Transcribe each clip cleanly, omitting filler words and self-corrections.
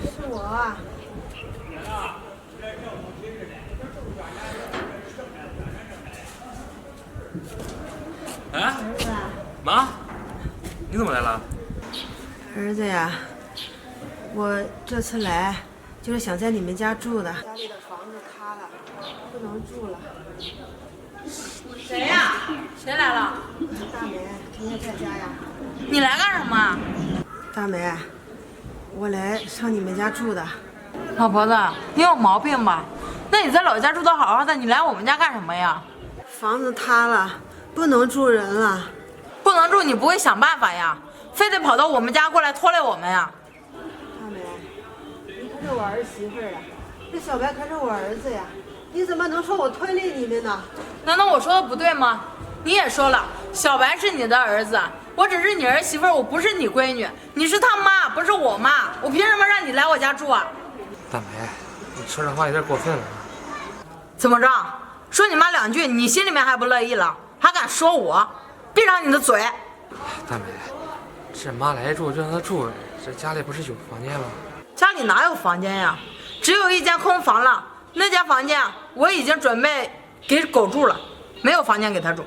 是我啊。哎，儿子，妈，你怎么来了？儿子呀，我这次来就是想在你们家住的。家里的房子塌了，不能住了。谁呀？谁来了？大梅，你也在家呀？你来干什么？大梅，我来上你们家住的。老婆子，你有毛病吧？那你在老家住得好好的，你来我们家干什么呀？房子塌了，不能住人了。不能住，你不会想办法呀？非得跑到我们家过来拖累我们呀？大梅，你可是我儿媳妇儿啊，这小白可是我儿子呀，你怎么能说我推累你们呢？难道我说的不对吗？你也说了，小白是你的儿子，我只是你儿媳妇儿，我不是你闺女，你是他妈，不是我妈，我凭什么让你来我家住啊？大梅，你说这话有点过分了。怎么着？说你妈两句，你心里面还不乐意了？还敢说我？闭上你的嘴！大梅，这妈来住就让她住，这家里不是有房间吗？家里哪有房间呀？只有一间空房了。那间房间我已经准备给狗住了，没有房间给他住。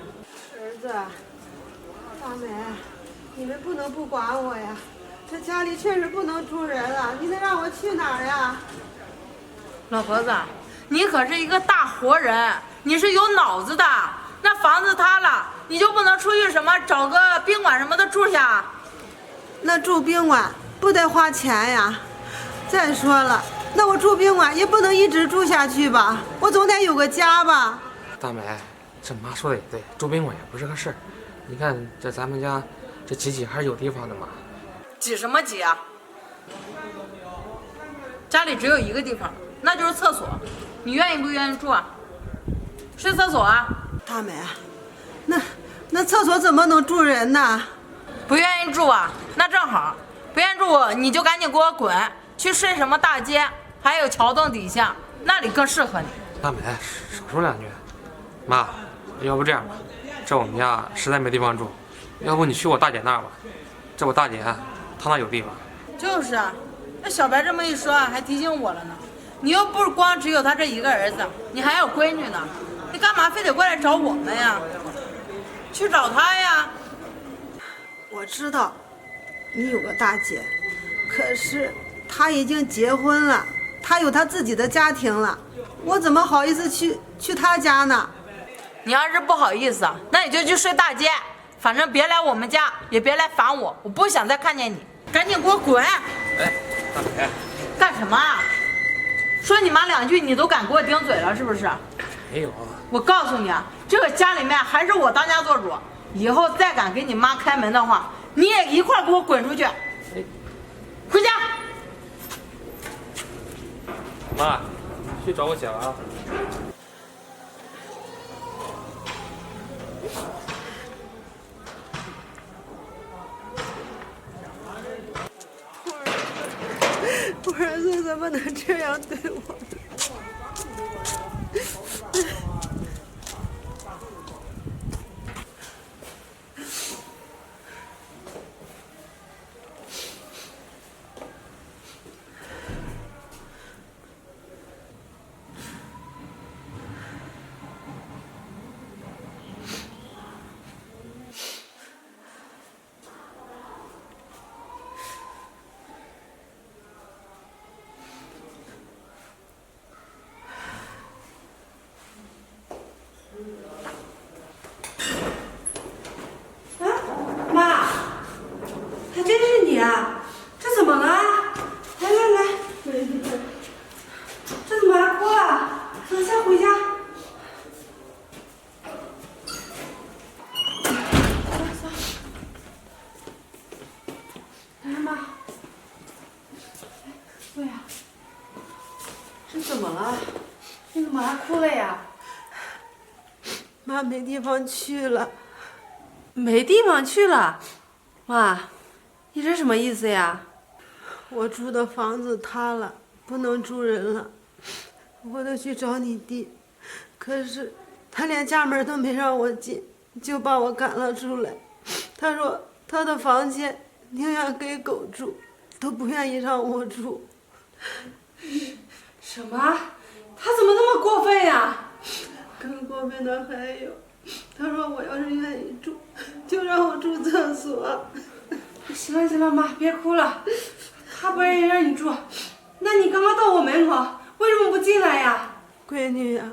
儿子，大梅，你们不能不管我呀！这家里确实不能住人了，你能让我去哪儿呀？老婆子，你可是一个大活人，你是有脑子的。那房子塌了，你就不能出去什么找个宾馆什么的住下？那住宾馆不得花钱呀？再说了，那我住宾馆也不能一直住下去吧？我总得有个家吧？大梅，这妈说的也对，住宾馆也不是个事儿。你看这咱们家这挤还是有地方的嘛。挤什么挤啊？家里只有一个地方，那就是厕所。你愿意不愿意住啊？睡厕所啊？大梅，那厕所怎么能住人呢？不愿意住啊？那正好，不愿意住你就赶紧给我滚，去睡什么大街，还有桥洞底下，那里更适合你。大梅，少说两句。妈，要不这样吧，这我们家实在没地方住，要不你去我大姐那儿吧。这我大姐她那有地方。就是啊，那小白这么一说，还提醒我了呢。你又不光只有他这一个儿子，你还有闺女呢，你干嘛非得过来找我们呀？去找他呀。我知道你有个大姐，可是她已经结婚了，她有她自己的家庭了，我怎么好意思去她家呢？你要是不好意思，那你就去睡大街，反正别来我们家，也别来烦我，我不想再看见你，赶紧给我滚！哎，大梅，干什么啊？说你妈两句，你都敢给我顶嘴了是不是？没有。我告诉你啊，这个家里面还是我当家做主，以后再敢给你妈开门的话，你也一块给我滚出去！回家！妈，你去找我姐了啊。我儿子怎么能这样对我？妈，还真是你啊！这怎么了？来来来，这怎么还哭了？走，先回家。走。来，妈，对呀，这怎么了？你怎么还哭了呀？妈没地方去了。没地方去了，妈，你这什么意思呀？我住的房子塌了，不能住人了，我得去找你弟，可是他连家门都没让我进，就把我赶了出来。他说他的房间宁愿给狗住，都不愿意让我住。什么？他怎么那么过分呀？更过分的还有，他说我要是愿意住，就让我住厕所。行了行了，妈，别哭了。他不愿意让你住，那你刚刚到我门口，为什么不进来呀？闺女呀，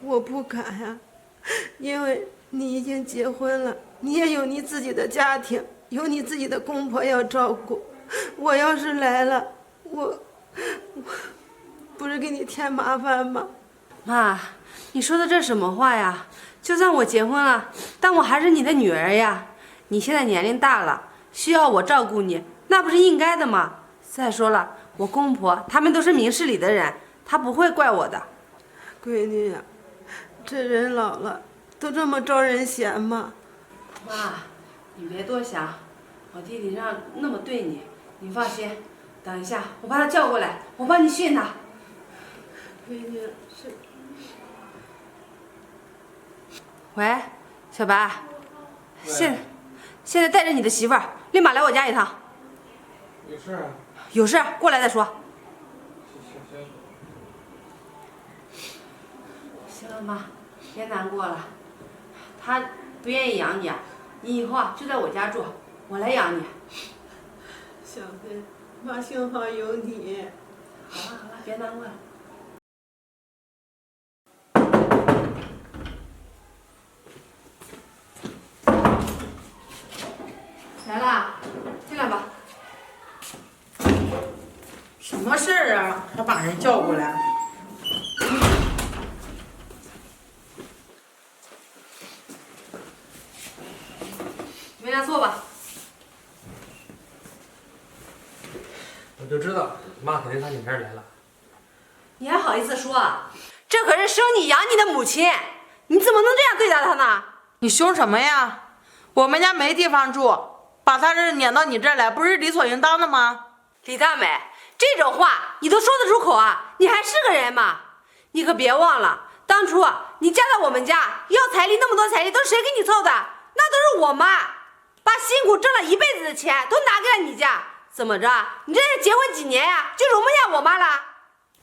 我不敢呀，因为你已经结婚了，你也有你自己的家庭，有你自己的公婆要照顾。我要是来了，我不是给你添麻烦吗？妈，你说的这什么话呀？就算我结婚了，但我还是你的女儿呀。你现在年龄大了，需要我照顾你，那不是应该的吗？再说了，我公婆他们都是明事理的人，他不会怪我的。闺女呀，这人老了都这么招人嫌吗？妈，你别多想，我弟弟让那么对你，你放心。等一下，我把他叫过来，我帮你训他。闺女是。喂，小白，现在带着你的媳妇儿，立马来我家一趟。有事啊？有事过来再说。行了，妈，别难过了。他不愿意养你啊，你以后啊就在我家住，我来养你。小飞，妈幸好有你。好了好了，别难过了。来啦，进来吧。什么事儿啊？还把人叫过来？没拿错吧？我就知道，妈肯定上你这儿来了。你还好意思说啊？这可是生你养你的母亲，你怎么能这样对待她呢？你凶什么呀？我们家没地方住，把他这撵到你这儿来，不是理所应当的吗？李大美，这种话你都说得出口啊？你还是个人吗？你可别忘了，当初你嫁到我们家，要彩礼那么多彩礼都是谁给你凑的？那都是我妈，把辛苦挣了一辈子的钱都拿给了你家。怎么着？你这是结婚几年呀，就容不下我妈了？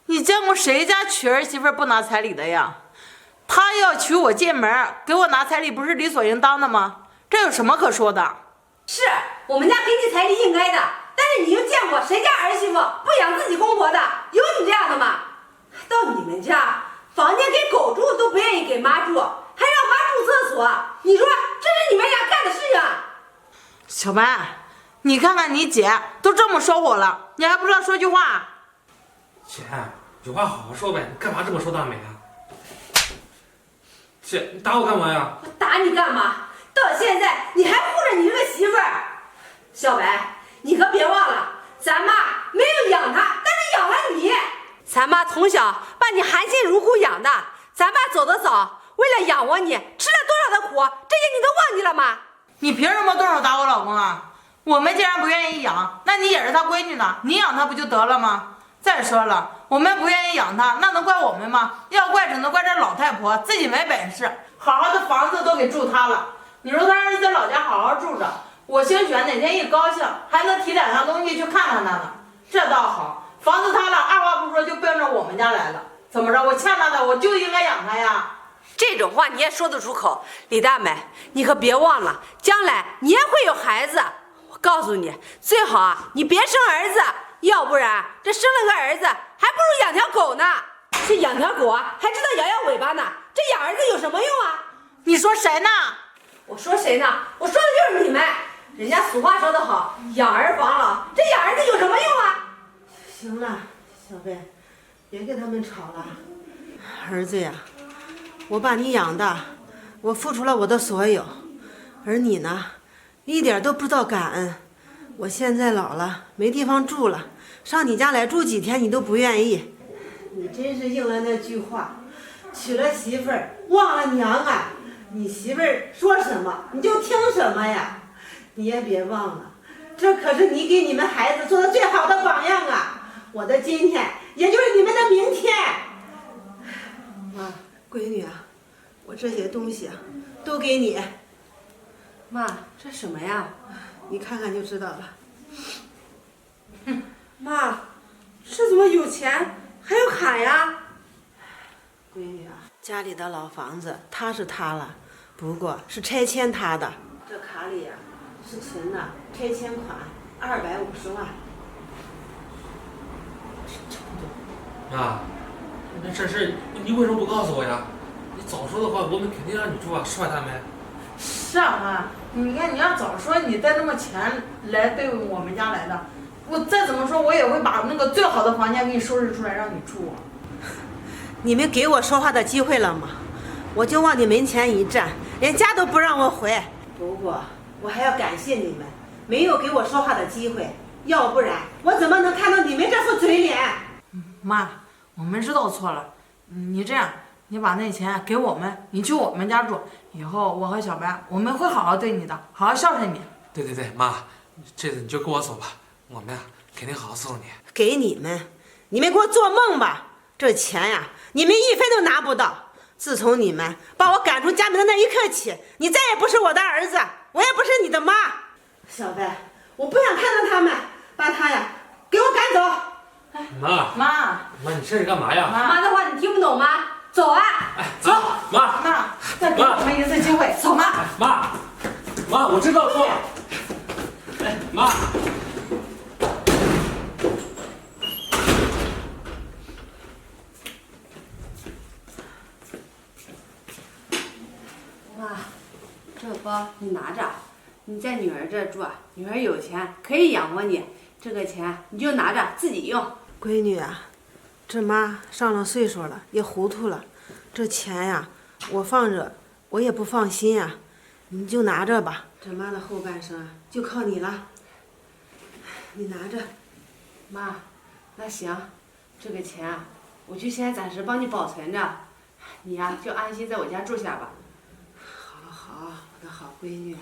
你见过谁家娶儿媳妇不拿彩礼的呀？他要娶我进门，给我拿彩礼，不是理所应当的吗？这有什么可说的？是我们家给你彩礼应该的，但是你又见过谁家儿媳妇不养自己公婆的？有你这样的吗？到你们家，房间给狗住都不愿意给妈住，还让妈住厕所，你说这是你们俩干的事情？小白，你看看你姐都这么说我了，你还不知道说句话？姐，有话好好说呗，你干嘛这么说大美啊？姐，你打我干嘛呀？我打你干嘛？到现在你还护着你这个媳妇儿，小白，你可别忘了，咱妈没有养她，但是养了你。咱妈从小把你含辛茹苦养大，咱爸走得早，为了养活你，吃了多少的苦，这些你都忘记了吗？你凭什么动手打我老公啊？我们既然不愿意养，那你也是他闺女呢，你养他不就得了吗？再说了，我们不愿意养他，那能怪我们吗？要怪只能怪这老太婆自己没本事，好好的房子都给住他了。你说他让人在老家好好住着，我兴许哪天一高兴，还能提两样东西去看看他呢。这倒好，房子塌了，二话不说就奔着我们家来了。怎么着？我欠他的，我就应该养他呀。这种话你也说得出口，李大美，你可别忘了，将来你也会有孩子。我告诉你，最好啊，你别生儿子，要不然这生了个儿子，还不如养条狗呢。这养条狗啊，还知道摇摇尾巴呢，这养儿子有什么用啊？你说谁呢？我说谁呢？我说的就是你们。人家俗话说得好，养儿防老，这养儿子有什么用啊？行了，小贝，别跟他们吵了。儿子呀，我把你养大，我付出了我的所有，而你呢，一点都不知道感恩。我现在老了，没地方住了，上你家来住几天你都不愿意。你真是应了那句话，娶了媳妇儿忘了娘啊！你媳妇儿说什么你就听什么呀！你也别忘了，这可是你给你们孩子做的最好的榜样啊！我的今天，也就是你们的明天。妈，闺女啊，我这些东西啊，都给你，妈，这什么呀？你看看就知道了。妈，这怎么有钱还有卡呀？闺女啊，家里的老房子他是他了，不过是拆迁他的。这卡里呀、是存的拆迁款250万。妈，那这事你为什么不告诉我呀？你早说的话，我们肯定让你住啊，是吧，大梅？是啊，妈，你看你要早说，你带那么钱来对我们家来的，我再怎么说我也会把那个最好的房间给你收拾出来让你住。你们给我说话的机会了吗？我就往你门前一站，连家都不让我回。不过我还要感谢你们，没有给我说话的机会，要不然我怎么能看到你们这副嘴脸？妈，我们知道错了，你这样，你把那钱给我们，你去我们家住，以后我和小白我们会好好对你的，好好孝顺你。对，妈，这次你就跟我走吧，我们呀肯定好好伺候你。给你们，你们给我做梦吧！这钱呀，你们1分都拿不到。自从你们把我赶出家门的那一刻起，你再也不是我的儿子，我也不是你的妈。小白，我不想看到他们，把他呀给我赶走。妈，你这是干嘛呀？妈的话你听不懂吗？走啊！走，妈，再给我们一次机会，走妈。妈，我知道错了。哎，妈。妈，这包你拿着，你在女儿这住，女儿有钱可以养活你，这个钱你就拿着自己用。闺女啊，这妈上了岁数了，也糊涂了，这钱呀，我放着我也不放心呀，你就拿着吧。这妈的后半生就靠你了，你拿着。妈，那行，这个钱啊，我就先暂时帮你保存着，你呀就安心在我家住下吧。好，我的好闺女。